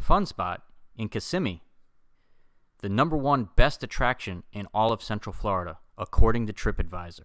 Fun Spot in Kissimmee, the #1 best attraction in all of Central Florida, according to TripAdvisor.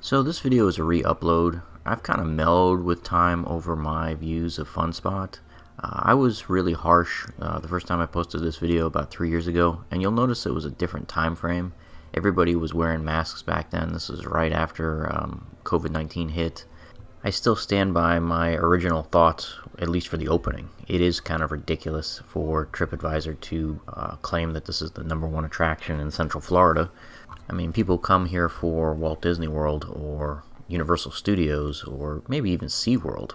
So this video is a re-upload. I've kind of mellowed with time over my views of Fun Spot. I was really harsh the first time I posted this video about 3 years ago, and you'll notice it was a different time frame. Everybody was wearing masks back then. This was right after COVID-19 hit. I still stand by my original thoughts, at least for the opening. It is kind of ridiculous for TripAdvisor to claim that this is the #1 attraction in Central Florida. I mean, people come here for Walt Disney World or Universal Studios or maybe even SeaWorld,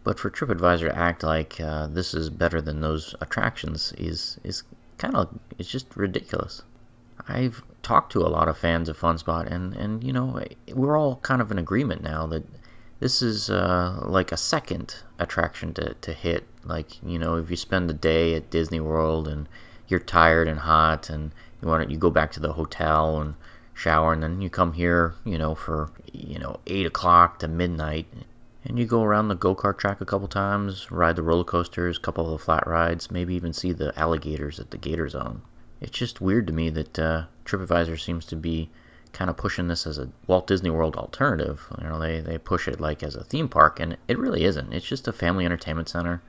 but for TripAdvisor to act like this is better than those attractions is it's just ridiculous. I've talked to a lot of fans of Fun Spot, and you know, we're all kind of in agreement now that this is like a second attraction to hit. Like, you know, if you spend a day at Disney World and you're tired and hot and you go back to the hotel and shower, and then you come here, you know, for 8 o'clock to midnight, and you go around the go-kart track a couple times, ride the roller coasters, a couple of the flat rides, maybe even see the alligators at the Gator Zone. It's just weird to me that TripAdvisor seems to be kind of pushing this as a Walt Disney World alternative. You know, they push it like as a theme park, and it really isn't. It's just a family entertainment center.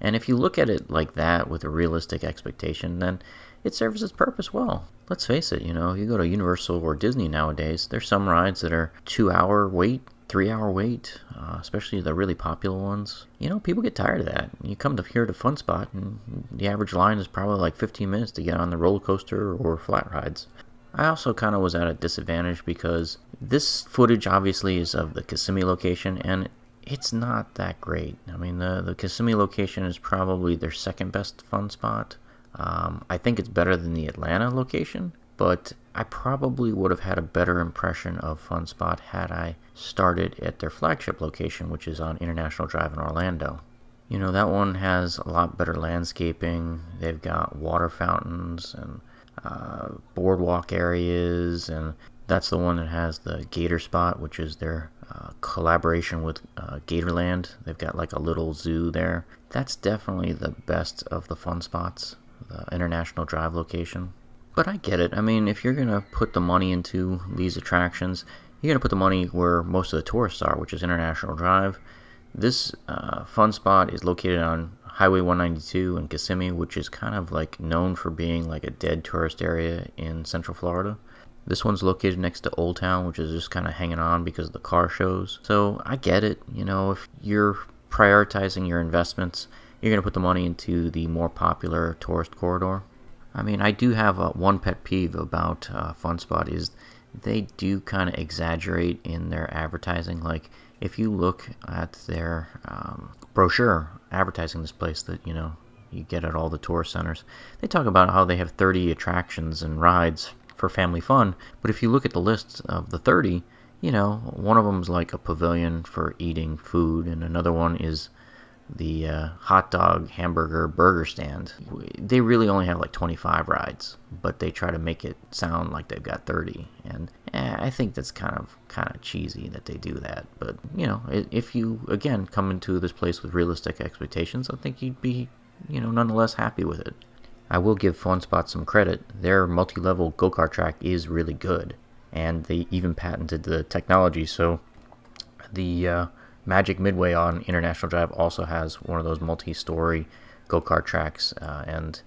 And if you look at it like that with a realistic expectation, then it serves its purpose well. Let's face it, you know, you go to Universal or Disney nowadays, there's some rides that are 2-hour wait, 3-hour wait, especially the really popular ones. You know, people get tired of that. You come here to Fun Spot, and the average line is probably like 15 minutes to get on the roller coaster or flat rides. I also kind of was at a disadvantage because this footage obviously is of the Kissimmee location, and it's not that great. I mean, the Kissimmee location is probably their second best Fun Spot. I think it's better than the Atlanta location, but I probably would have had a better impression of Fun Spot had I started at their flagship location, which is on International Drive in Orlando. You know, that one has a lot better landscaping. They've got water fountains and boardwalk areas, and that's the one that has the Gator Spot, which is their collaboration with Gatorland. They've got like a little zoo there. That's definitely the best of the Fun Spots, the International Drive location. But I get it. I mean, if you're going to put the money into these attractions, you're going to put the money where most of the tourists are, which is International Drive. This Fun Spot is located on Highway 192 in Kissimmee, which is kind of like known for being like a dead tourist area in Central Florida. This one's located next to Old Town, which is just kind of hanging on because of the car shows. So I get it. You know, if you're prioritizing your investments, you're going to put the money into the more popular tourist corridor. I mean, I do have one pet peeve about Fun Spot is they do kind of exaggerate in their advertising. Like, if you look at their brochure advertising this place that, you know, you get at all the tourist centers, they talk about how they have 30 attractions and rides for family fun. But if you look at the list of the 30, you know, one of them is like a pavilion for eating food, and another one is the hot dog, hamburger, burger stand. They really only have like 25 rides, but they try to make it sound like they've got 30. And I think that's kind of cheesy that they do that. But, you know, if you, again, come into this place with realistic expectations, I think you'd be, you know, nonetheless happy with it. I will give Fun Spot some credit. Their multi-level go-kart track is really good, and they even patented the technology. So the Magic Midway on International Drive also has one of those multi-story go-kart tracks, and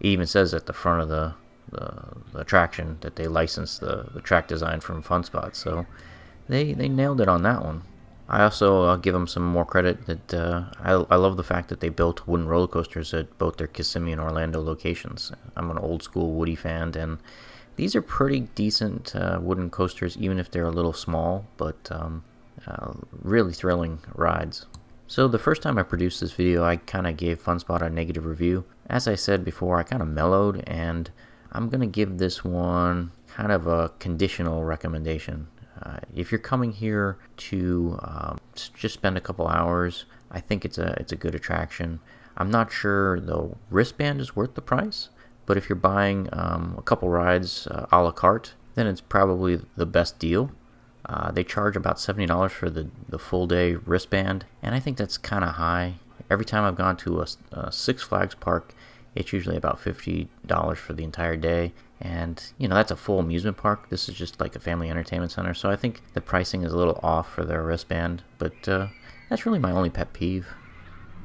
it even says at the front of the attraction that they licensed the track design from Fun Spot. So they nailed it on that one. I also give them some more credit that I love the fact that they built wooden roller coasters at both their Kissimmee and Orlando locations. I'm an old school Woody fan, and these are pretty decent wooden coasters, even if they're a little small, but really thrilling rides. So the first time I produced this video, I kind of gave FunSpot a negative review. As I said before, I kind of mellowed, and I'm going to give this one kind of a conditional recommendation. If you're coming here to just spend a couple hours, I think it's a good attraction. I'm not sure the wristband is worth the price, but if you're buying a couple rides a la carte, then it's probably the best deal. They charge about $70 for the full day wristband, and I think that's kind of high. Every time I've gone to a Six Flags park, it's usually about $50 for the entire day, and that's a full amusement park. This is just like a family entertainment center, so I think the pricing is a little off for their wristband, but that's really my only pet peeve.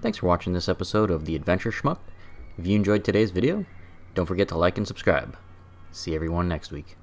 Thanks for watching this episode of The Adventure Schmuck. If you enjoyed today's video, don't forget to like and subscribe. See everyone next week.